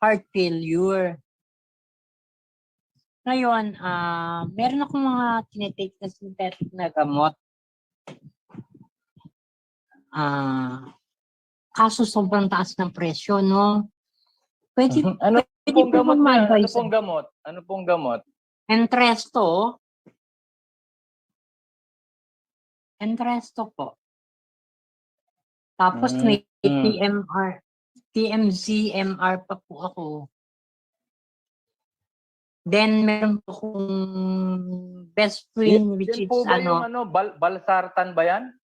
heart failure. Ngayon, meron akong mga tinitake na synthetic na gamot. Kaso sobrang taas ng presyo, no? Pwede pong po gamot na? Ano ma-advise. pong gamot? Ano pong gamot? Entresto po. Tapos may TMZ-MR pa po ako. Then meron po akong best friend which is po ba yung Valsartan ba yan?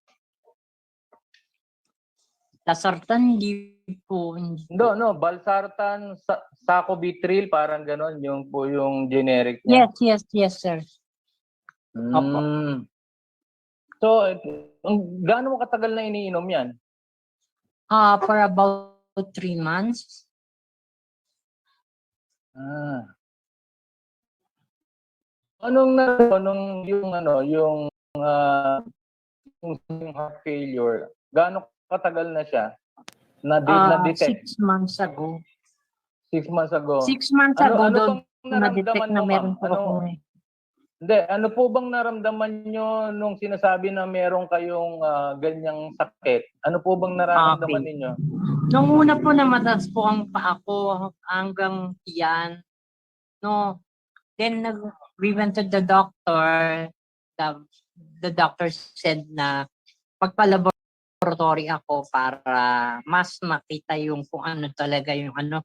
Lasartan, hindi po. No, Valsartan, Sacubitril, parang ganon, yung po yung generic niya. Yes, sir. Opo. So, gaano mo katagal na iniinom yan? For about 3 months. Yung heart failure, gaano katagal na siya? Na-detect? 6 months ago. 6 months ago. 6 months ago, ano na-detect na meron po ako. Hindi, ano po bang naramdaman nyo nung sinasabi na meron kayong ganyang sakit? Ano po bang nararamdaman ninyo? Nung una po na mataas po ang paa ko hanggang tiyan. No. Then we went to the doctor. The doctor said na magpa-laboratory ako para mas makita yung kung ano talaga yung ano.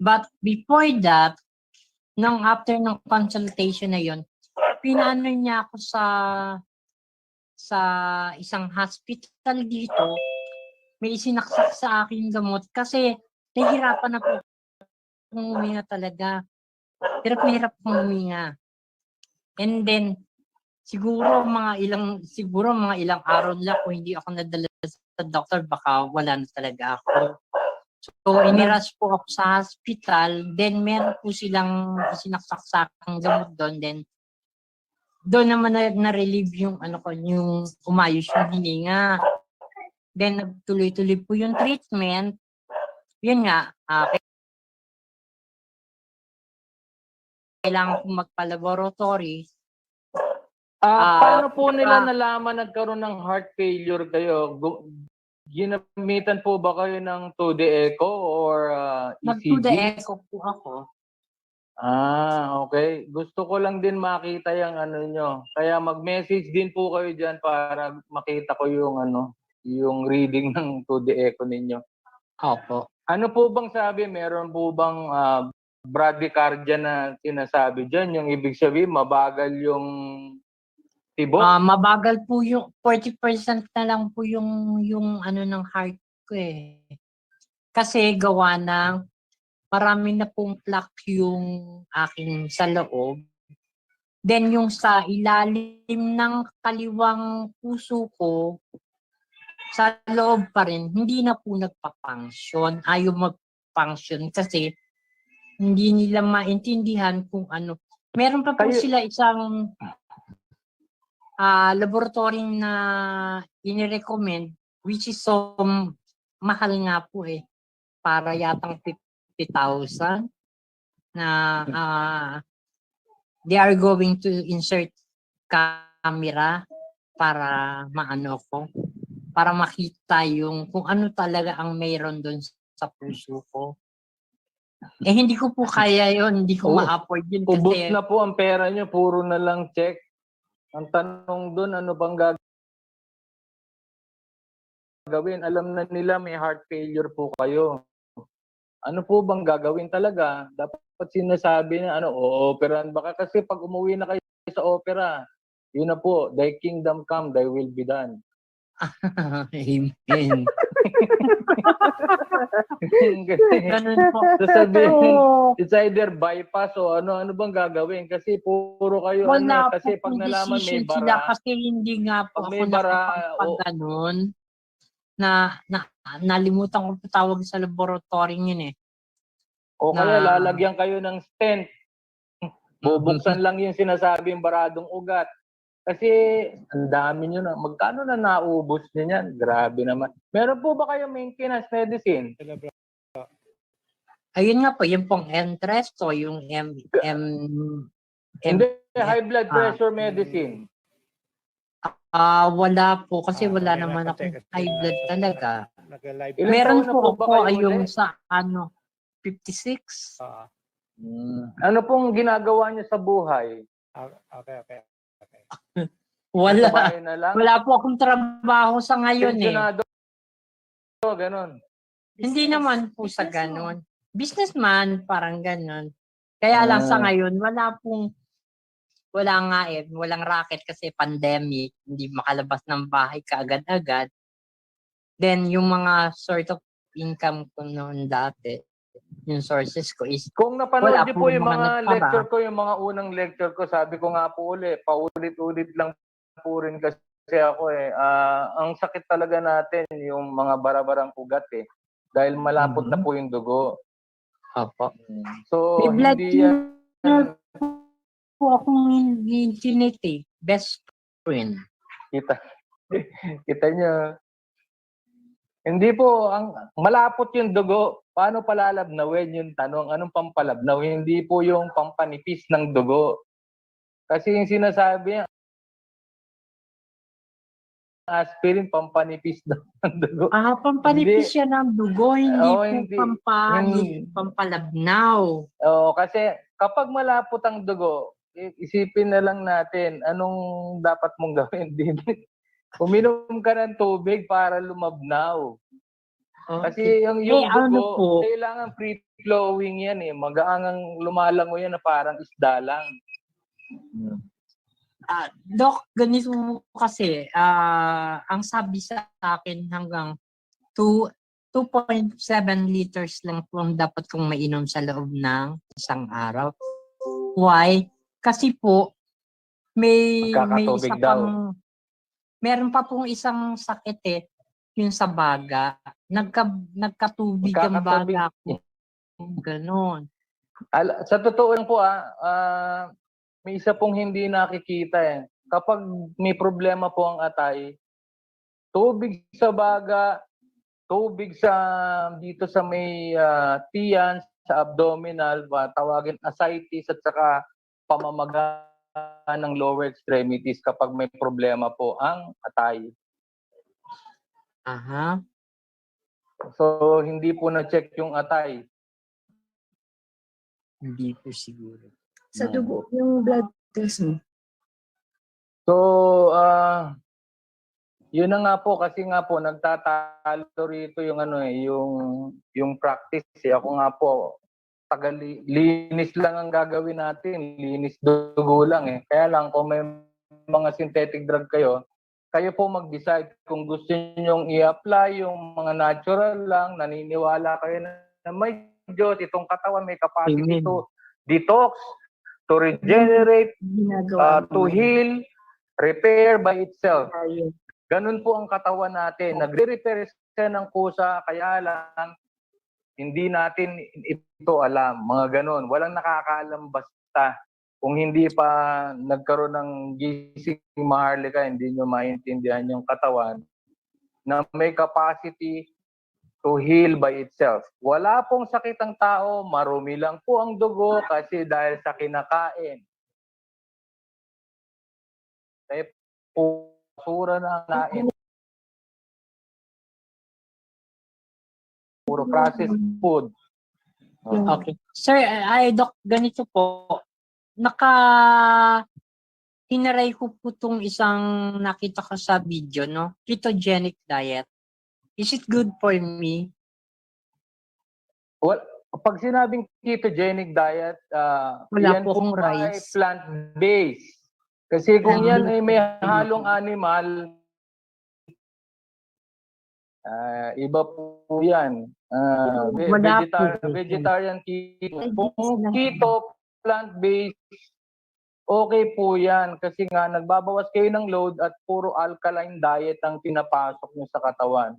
But before that, after ng consultation na yun, pinaano niya ako sa isang hospital dito. May isinaksak sa akin gamot kasi nahihirapan na po akong huminga talaga. Hirap akong huminga. And then, siguro mga ilang araw lang kung hindi ako nadala sa doctor, baka wala na talaga ako. So, inirush po ako sa hospital. Then, meron po silang isinaksak sa aking gamot doon. Then, doon naman na-relieve yung yung umayos yung hininga. Then, nagtuloy-tuloy po yung treatment. Yun nga, kailangan kong magpa-laboratory. Paano po nila nalaman nagkaroon ng heart failure kayo? Ginamitan po ba kayo ng 2D echo or ECG? Nag-2D echo po ako. Okay. Gusto ko lang din makita yung ano nyo. Kaya mag-message din po kayo dyan para makita ko yung reading ng 2D echo ninyo. Opo. Ano po bang sabi? Meron po bang bradycardia na sinasabi dyan? Yung ibig sabihin, mabagal yung tibok? Mabagal po yung 40% na lang po yung ng heart ko eh. Kasi gawa ng marami na pong plaque yung aking sa loob. Then yung sa ilalim ng kaliwang puso ko, sa loob pa rin, hindi na po nagpa-function. Ayaw mag-function kasi hindi nila maintindihan kung ano. Meron pa po sila isang laboratory na inirecommend, which is so mahal nga po eh. Para yatang 50,000 na they are going to insert camera para maano ko, para makita yung kung ano talaga ang mayroon doon sa puso ko. Eh hindi ko po kaya yon, hindi ko ma-afford yun kasi ubos na po ang pera nyo, puro na lang check. Ang tanong doon, ano bang gagawin? Alam na nila may heart failure po kayo. Ano po bang gagawin talaga? Dapat sinasabi na o-operahan baka kasi pag umuwi na kayo sa opera, yun na po, thy kingdom come, thy will be done. Amen. Ganun po. Sasabihin, it's either bypass o ano bang gagawin? Kasi puro kayo kasi pag nalaman may bara. Sila kasi hindi nga po ako nakapagpag-ganon. Nalimutan ko tawag sa laboratory yun eh. O kaya lalagyan kayo ng stent. Bubuksan lang yung sinasabing baradong ugat. Kasi ang dami nyo na. Magkano na naubos nyo yan? Grabe naman. Meron po ba kayo maintenance medicine? Ayun nga po, yung pong Entresto, yung Hindi, M- high blood pressure medicine. wala po kasi wala May naman napatay akong kasi high blood talaga. Nag-live. Ilang Meron taon na po po ba ako kayo yung uli? sa 56. Ano pong ginagawa niyo sa buhay? Okay. Wala. Sa bahay na lang? Wala po akong trabaho sa ngayon eh. Pensionado? Ganon. Hindi naman po sa ganon. Businessman, parang ganon. Kaya lang sa ngayon, wala nga eh. Walang racket kasi pandemic. Hindi makalabas ng bahay kaagad-agad. Then, yung mga sort of income ko noon dati, yung sources ko is Kung napanood wala niyo po po yung mga nagtara. lecture ko, yung mga unang lecture ko, sabi ko nga po paulit-ulit lang po rin kasi ako eh. Ang sakit talaga natin, yung mga barabarang ugat eh. Dahil malapot na po yung dugo. Opo. So, May blood hindi yan... po akong infinite eh. Best friend. Kita niyo. Hindi po, ang malapot yung dugo. Paano palalabnawin yung tanong? Anong pampalabnaw? Hindi po yung pampanipis ng dugo. Kasi yung sinasabi niya, aspirin, pampanipis ng dugo. Pampanipis siya ng dugo, hindi hindi. pampalabnaw. Kasi kapag malapot ang dugo, isipin na lang natin, anong dapat mong gawin? Uminom ka ng tubig para lumabnaw. Kasi yung dugo, kailangan free-flowing yan eh. Magaangang lumalango yan na parang isda lang. Doc, ganito kasi, ang sabi sa akin hanggang 2.7 liters lang po ang dapat kong mainom sa loob ng isang araw. Why? Kasi po, may isa pang, meron pa pong isang sakit eh, yung sa baga. Nagkatubig ang baga ko. Ganon. Sa totoo lang po may isa pong hindi nakikita eh. Kapag may problema po ang atay, tubig sa baga, tubig dito sa may tiyan, sa abdominal, tawagin ascites at saka pamamaga ng lower extremities kapag may problema po ang atay. So, hindi po na-check yung atay. Hindi po siguro. Sa dugo, yung blood test mo. So, yun na nga po kasi nga po nagtatalo rito yung yung practice. Ako nga po linis lang ang gagawin natin, linis dugo lang eh. Kaya lang kung may mga synthetic drug kayo po mag-decide kung gusto niyo i-apply yung mga natural lang, naniniwala kayo na may Diyos, itong katawan may capacity to detox, to regenerate, to heal, repair by itself. Ganun po ang katawan natin. Nagre-repair siya ng kusa, kaya lang hindi natin ito alam. Mga ganun. Walang nakakaalam basta. Kung hindi pa nagkaroon ng gising maharlika, hindi nyo maintindihan yung katawan na may capacity to heal by itself. Wala pong sakit ang tao, marumi lang po ang dugo kasi dahil sa kinakain. Kaya pura na nain. Puro processed food. Okay. Sir, Doc, ganito po. Hinaray ko po itong isang nakita ko sa video, no? Ketogenic diet. Is it good for me? Well, pag sinabing ketogenic diet, Wala yan po akong po ay rice. plant-based. Kasi kung yan ay may halong animal, iba po yan. Vegetarian keto. Kung keto, plant-based, okay po yan. Kasi nga, nagbabawas kayo ng load at puro alkaline diet ang pinapasok nyo sa katawan.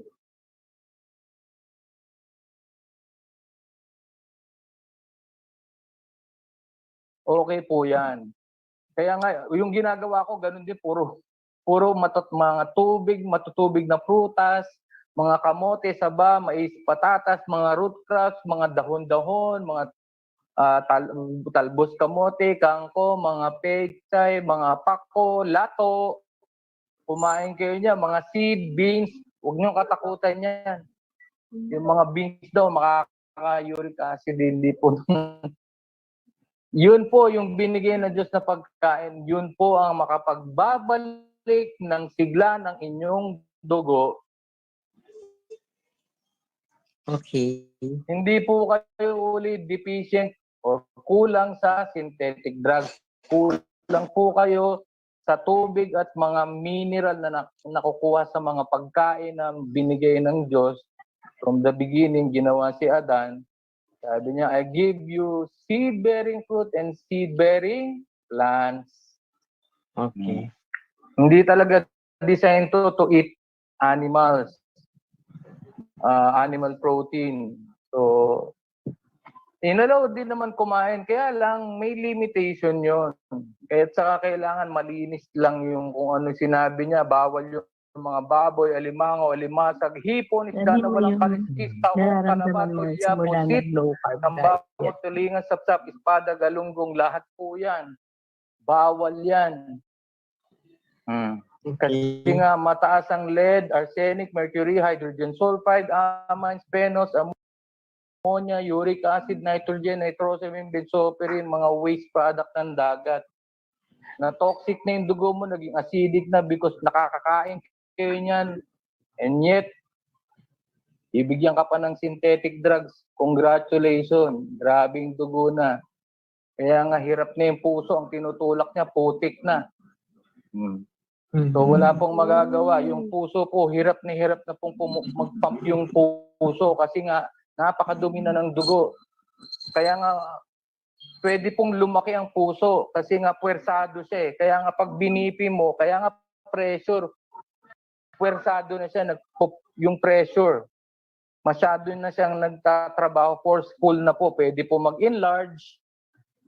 Okay po yan. Kaya nga, yung ginagawa ko, ganun din, puro mga matutubig na prutas, mga kamote, saba, mais, patatas, mga root crops, mga dahon-dahon, mga talbos kamote, kangko, mga pechay, mga pako, lato. Kumain kayo niya, mga seed, beans, huwag niyong katakutan yan. Yung mga beans daw, makaka-uric acid, hindi po. Yun po yung binigay ng Diyos na pagkain. Yun po ang makapagbabalik ng sigla ng inyong dugo. Okay. Hindi po kayo ulit deficient o kulang sa synthetic drugs. Kulang po kayo sa tubig at mga mineral na nakukuha sa mga pagkain na binigay ng Diyos. From the beginning, ginawa si Adan. Sabi niya, I give you seed-bearing fruit and seed-bearing plants. Okay. Hindi talaga designed to eat animals, animal protein. So, inalaw din naman kumain. Kaya lang, may limitation yon. Kaya saka kailangan malinis lang yung kung ano sinabi niya. Bawal yung mga baboy, alimango, alimasag, hipon, isda na walang kaliskis, taong, kanabat, nararamdaman mo ulya, simula pusit, nag-low carb tambako, diet. tulingan, sapsap, espada, galunggong, lahat po yan. Bawal yan. Kasi Okay. nga mataas ang lead, arsenic, mercury, hydrogen sulfide, amines, phenos, ammonia, uric acid, nitrogen, nitrosamine, benzopirin, mga waste product ng dagat. Na toxic na yung dugo mo, naging acidic na because nakakakain kayo niyan. And yet, ibigyan ka pa ng synthetic drugs. Congratulations. Grabing dugo na. Kaya nga hirap na yung puso. Ang tinutulak niya, putik na. So wala pong magagawa. Yung puso po, hirap na pong mag-pump yung puso kasi nga napakadumi na ng dugo. Kaya nga pwede pong lumaki ang puso kasi nga puwersado siya eh. Kaya nga pag binipi mo, kaya nga pressure, puwersado na siya, yung pressure. Masyado na siyang nagtatrabaho, forceful na po, pwede po mag-enlarge.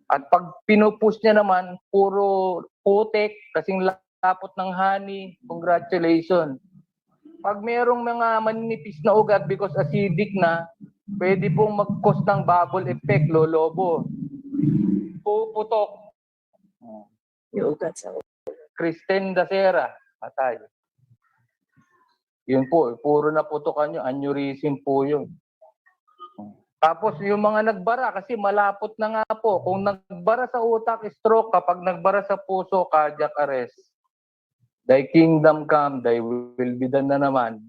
At pag pinupush niya naman, puro putik, kasing lapot ng honey, congratulations. Pag mayroong mga maninipis na ugat because acidic na, pwede pong mag-cause ng bubble effect, lolobo. Puputok. Yung ugat sa Kristen Dacera, patay. Yun po, puro na putukan nyo, aneurysm po yun. Tapos yung mga nagbara, kasi malapot na nga po. Kung nagbara sa utak, stroke. Kapag nagbara sa puso, cardiac arrest. Thy kingdom come, thy will be done na naman.